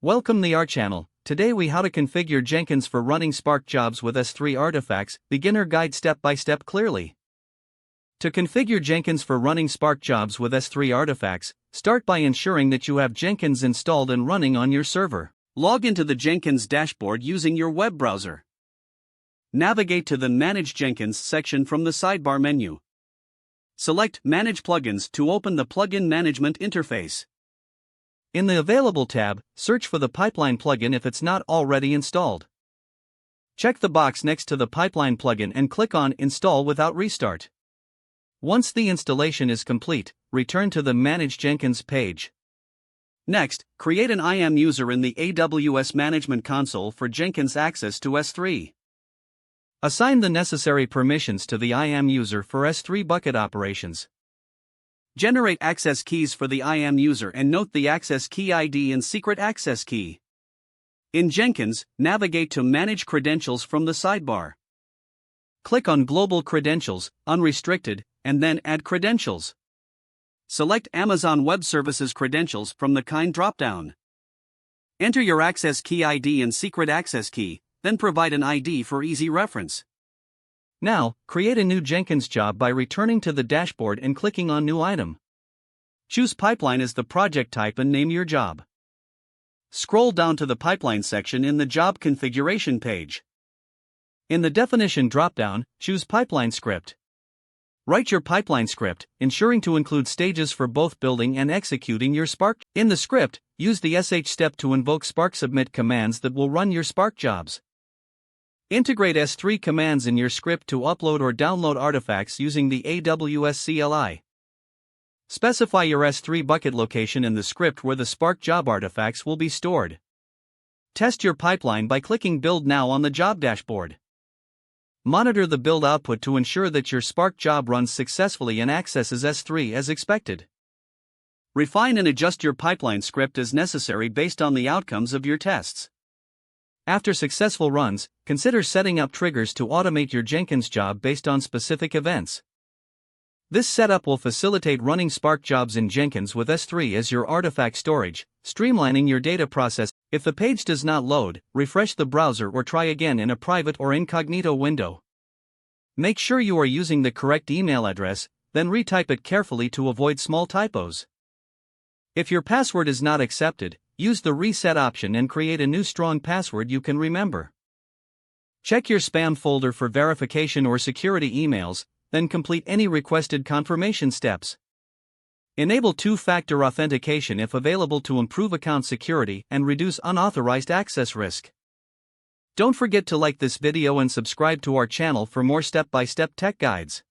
Welcome to our channel. Today we how to configure Jenkins for running Spark jobs with S3 artifacts, beginner guide step by step clearly. To configure Jenkins for running Spark jobs with S3 artifacts, start by ensuring that you have Jenkins installed and running on your server. Log into the Jenkins dashboard using your web browser. Navigate to the Manage Jenkins section from the sidebar menu. Select Manage Plugins to open the plugin management interface. In the Available tab, search for the Pipeline plugin if it's not already installed. Check the box next to the Pipeline plugin and click on Install without restart. Once the installation is complete, return to the Manage Jenkins page. Next, create an IAM user in the AWS Management Console for Jenkins access to S3. Assign the necessary permissions to the IAM user for S3 bucket operations. Generate access keys for the IAM user and note the access key ID and secret access key. In Jenkins, navigate to Manage Credentials from the sidebar. Click on Global Credentials, Unrestricted, and then Add Credentials. Select Amazon Web Services credentials from the Kind dropdown. Enter your access key ID and secret access key, then provide an ID for easy reference. Now, create a new Jenkins job by returning to the dashboard and clicking on New Item. Choose Pipeline as the project type and name your job. Scroll down to the Pipeline section in the Job Configuration page. In the Definition dropdown, choose Pipeline Script. Write your pipeline script, ensuring to include stages for both building and executing your Spark. In the script, use the sh step to invoke Spark Submit commands that will run your Spark jobs. Integrate S3 commands in your script to upload or download artifacts using the AWS CLI. Specify your S3 bucket location in the script where the Spark job artifacts will be stored. Test your pipeline by clicking Build Now on the job dashboard. Monitor the build output to ensure that your Spark job runs successfully and accesses S3 as expected. Refine and adjust your pipeline script as necessary based on the outcomes of your tests. After successful runs, consider setting up triggers to automate your Jenkins job based on specific events. This setup will facilitate running Spark jobs in Jenkins with S3 as your artifact storage, streamlining your data process. If the page does not load, refresh the browser or try again in a private or incognito window. Make sure you are using the correct email address, then retype it carefully to avoid small typos. If your password is not accepted, use the reset option and create a new strong password you can remember. Check your spam folder for verification or security emails, then complete any requested confirmation steps. Enable two-factor authentication if available to improve account security and reduce unauthorized access risk. Don't forget to like this video and subscribe to our channel for more step-by-step tech guides.